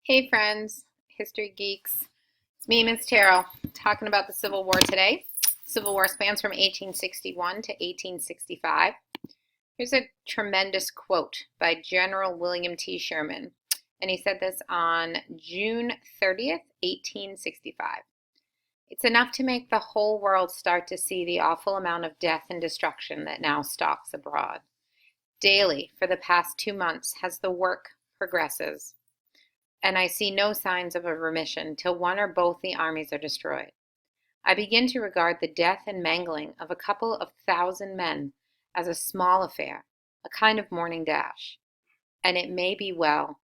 Hey friends, history geeks. It's me, Ms. Terrell, talking about the Civil War today. Civil War spans from 1861 to 1865. Here's a tremendous quote by General William T. Sherman, and he said this on June 30th, 1865. It's enough to make the whole world start to see the awful amount of death and destruction that now stalks abroad. Daily, for the past 2 months, as the work progresses, and I see no signs of a remission till one or both the armies are destroyed. I begin to regard the death and mangling of a couple of thousand men as a small affair, a kind of morning dash, and it may be well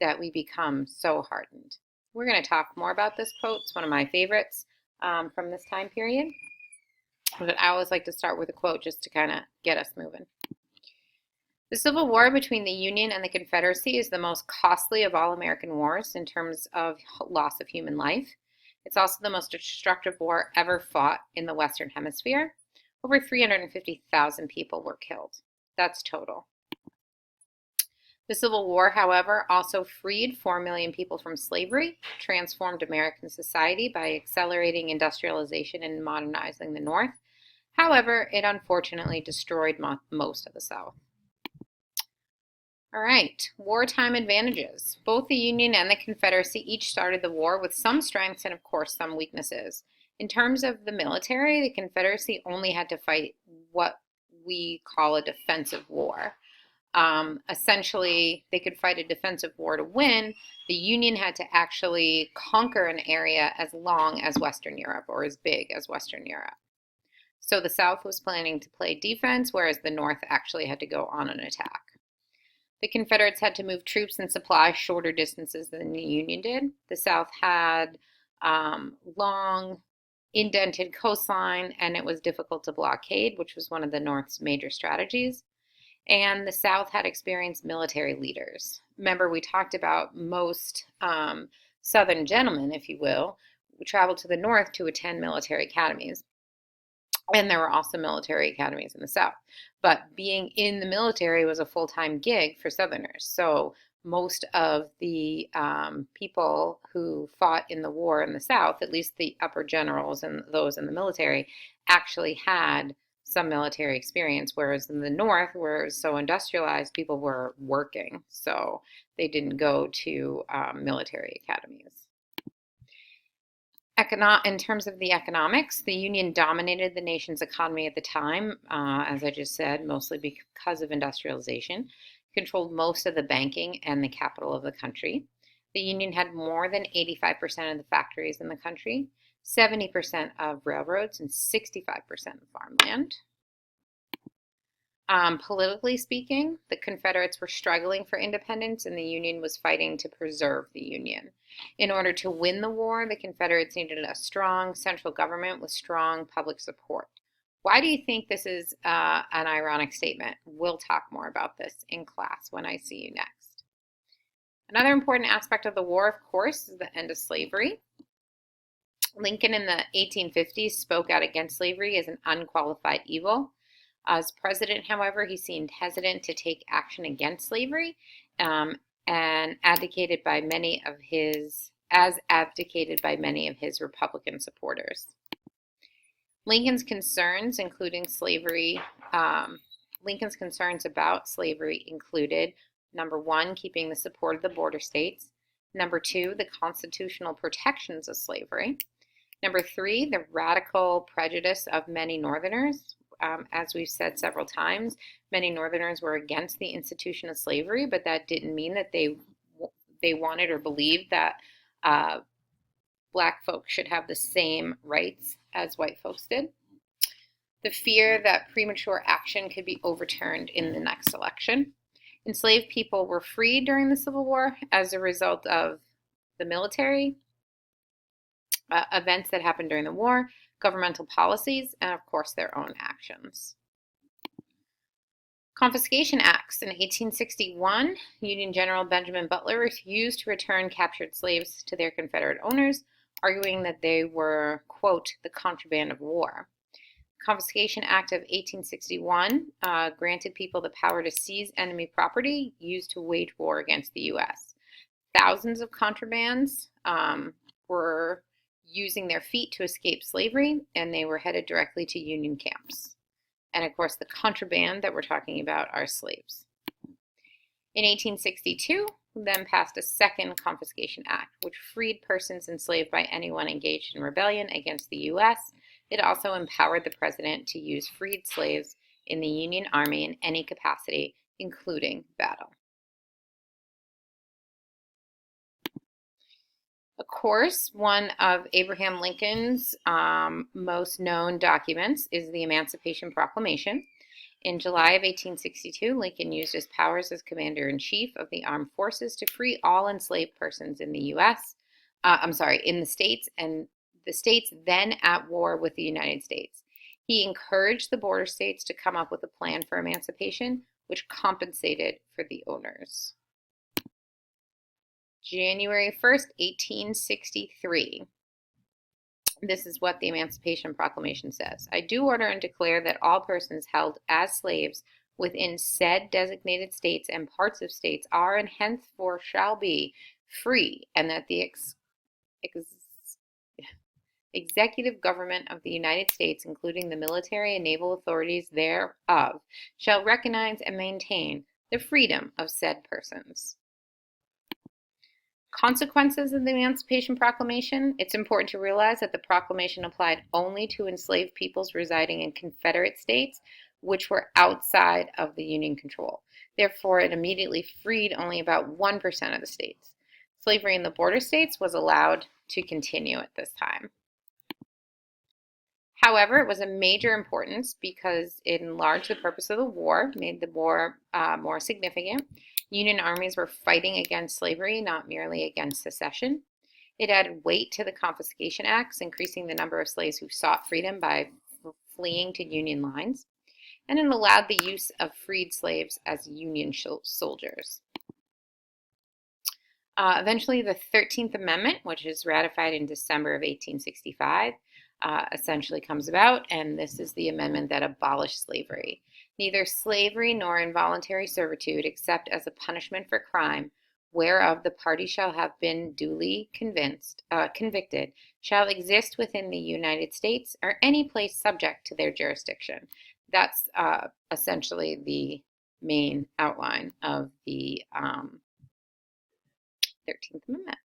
that we become so hardened. We're going to talk more about this quote. It's one of my favorites from this time period, but I always like to start with a quote just to kind of get us moving. The Civil War between the Union and the Confederacy is the most costly of all American wars in terms of loss of human life. It's also the most destructive war ever fought in the Western Hemisphere. Over 350,000 people were killed. That's total. The Civil War, however, also freed 4 million people from slavery, transformed American society by accelerating industrialization and modernizing the North. However, it unfortunately destroyed most of the South. All right, wartime advantages. Both the Union and the Confederacy each started the war with some strengths and, of course, some weaknesses. In terms of the military, the Confederacy only had to fight what we call a defensive war. Essentially, they could fight a defensive war to win. The Union had to actually conquer an area as long as Western Europe, or as big as Western Europe. So the South was planning to play defense, whereas the North actually had to go on an attack. The Confederates had to move troops and supplies shorter distances than the Union did. The South had long, indented coastline, and it was difficult to blockade, which was one of the North's major strategies. And the South had experienced military leaders. Remember, we talked about most Southern gentlemen, if you will, traveled to the North to attend military academies. And there were also military academies in the South. But being in the military was a full-time gig for Southerners. So most of the people who fought in the war in the South, at least the upper generals and those in the military, actually had some military experience, whereas in the North, where it was so industrialized, people were working. So they didn't go to military academies. In terms of the economics, the Union dominated the nation's economy at the time, as I just said, mostly because of industrialization, controlled most of the banking and the capital of the country. The Union had more than 85% of the factories in the country, 70% of railroads, and 65% of farmland. Politically speaking, the Confederates were struggling for independence and the Union was fighting to preserve the Union. In order to win the war, the Confederates needed a strong central government with strong public support. Why do you think this is an ironic statement? We'll talk more about this in class when I see you next. Another important aspect of the war, of course, is the end of slavery. Lincoln in the 1850s spoke out against slavery as an unqualified evil. As president, however, he seemed hesitant to take action against slavery, and advocated by many of his Republican supporters. Lincoln's concerns, Lincoln's concerns about slavery included: number one, keeping the support of the border states; number two, the constitutional protections of slavery; number three, the radical prejudice of many Northerners. As we've said several times, many Northerners were against the institution of slavery, but that didn't mean that they wanted or believed that Black folks should have the same rights as white folks did. The fear that premature action could be overturned in the next election. Enslaved people were freed during the Civil War as a result of the military, events that happened during the war, governmental policies, and of course their own actions. Confiscation Acts. In 1861, Union General Benjamin Butler refused to return captured slaves to their Confederate owners, arguing that they were, quote, the contraband of war. The Confiscation Act of 1861 granted people the power to seize enemy property used to wage war against the U.S. thousands of contrabands were using their feet to escape slavery, and they were headed directly to Union camps. And of course, the contraband that we're talking about are slaves. In 1862, then passed a second Confiscation Act, which freed persons enslaved by anyone engaged in rebellion against the U.S. It also empowered the president to use freed slaves in the Union Army in any capacity, including battle. Of course, one of Abraham Lincoln's most known documents is the Emancipation Proclamation. In July of 1862, Lincoln used his powers as Commander-in-Chief of the Armed Forces to free all enslaved persons in the in the states, and the states then at war with the United States. He encouraged the border states to come up with a plan for emancipation, which compensated for the owners. January 1st, 1863. This is what the Emancipation Proclamation says. I do order and declare that all persons held as slaves within said designated states and parts of states are and henceforth shall be free, and that the executive government of the United States, including the military and naval authorities thereof, shall recognize and maintain the freedom of said persons. Consequences of the Emancipation Proclamation. It's important to realize that the proclamation applied only to enslaved peoples residing in Confederate states, which were outside of the Union control. Therefore, it immediately freed only about 1% of the states. Slavery in the border states was allowed to continue at this time. However, it was of major importance because it enlarged the purpose of the war, made the war more significant. Union armies were fighting against slavery, not merely against secession. It added weight to the Confiscation Acts, increasing the number of slaves who sought freedom by fleeing to Union lines. And it allowed the use of freed slaves as Union soldiers. Eventually, the 13th Amendment, which is ratified in December of 1865, essentially comes about, and this is the amendment that abolished slavery. Neither slavery nor involuntary servitude, except as a punishment for crime, whereof the party shall have been duly convicted, shall exist within the United States or any place subject to their jurisdiction. That's essentially the main outline of the 13th Amendment.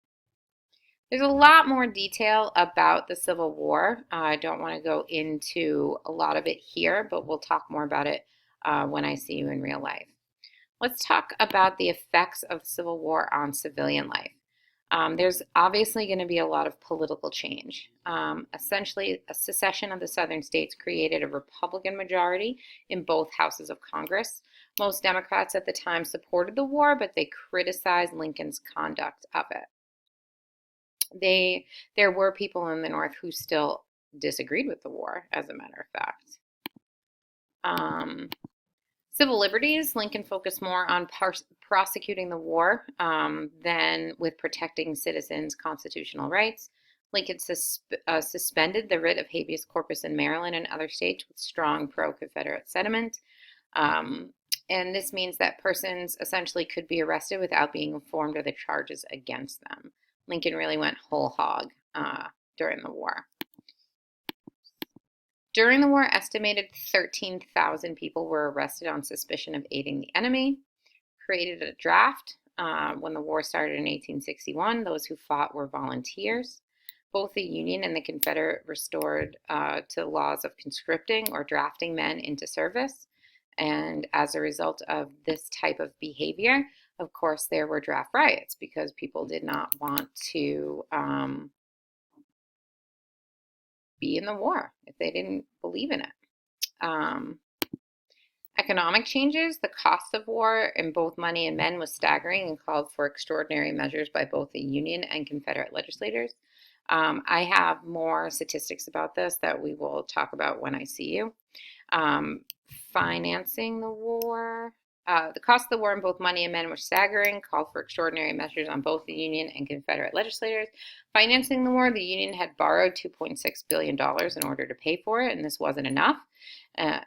There's a lot more detail about the Civil War. I don't want to go into a lot of it here, but we'll talk more about it when I see you in real life. Let's talk about the effects of the Civil War on civilian life. There's obviously going to be a lot of political change. Essentially, a secession of the southern states created a Republican majority in both houses of Congress. Most Democrats at the time supported the war, but they criticized Lincoln's conduct of it. There were people in the North who still disagreed with the war, as a matter of fact. Civil liberties, Lincoln focused more on prosecuting the war than with protecting citizens' constitutional rights. Lincoln suspended the writ of habeas corpus in Maryland and other states with strong pro-Confederate sentiment. And this means that persons essentially could be arrested without being informed of the charges against them. Lincoln really went whole hog during the war. During the war, estimated 13,000 people were arrested on suspicion of aiding the enemy. Created a draft. When the war started in 1861, those who fought were volunteers. Both the Union and the Confederate restored to laws of conscripting or drafting men into service. And as a result of this type of behavior, of course, there were draft riots because people did not want to be in the war if they didn't believe in it. Economic changes. The cost of war in both money and men was staggering and called for extraordinary measures by both the Union and Confederate legislators. I have more statistics about this that we will talk about when I see you. Financing the war. The cost of the war in both money and men was staggering, called for extraordinary measures on both the Union and Confederate legislators. Financing the war, the Union had borrowed $2.6 billion in order to pay for it, and this wasn't enough.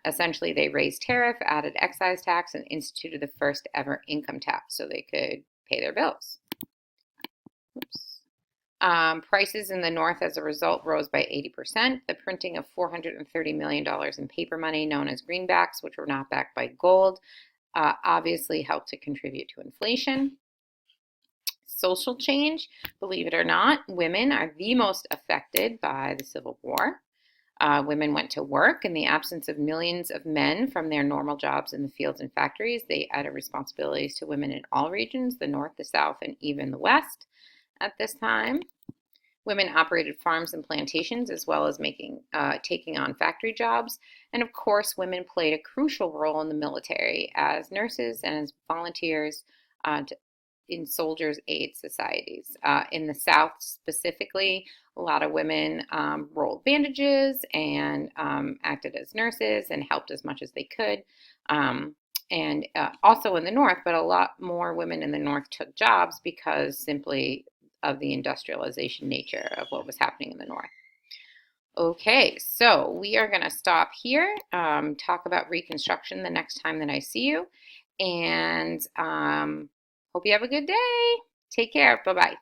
Essentially, they raised tariff, added excise tax, and instituted the first ever income tax so they could pay their bills. Oops. Prices in the North as a result rose by 80%. The printing of $430 million in paper money, known as greenbacks, which were not backed by gold, obviously helped to contribute to inflation. Social change, believe it or not, women are the most affected by the Civil War. Women went to work in the absence of millions of men from their normal jobs in the fields and factories. They added responsibilities to women in all regions, the North, the South, and even the West at this time. Women operated farms and plantations as well as taking on factory jobs. And of course, women played a crucial role in the military as nurses and as volunteers in soldiers' aid societies. In the South specifically, a lot of women rolled bandages and acted as nurses and helped as much as they could. And also in the North, but a lot more women in the North took jobs because simply of the industrialization nature of what was happening in the North. Okay, so we are going to stop here, talk about Reconstruction the next time that I see you, and hope you have a good day. Take care. Bye-bye.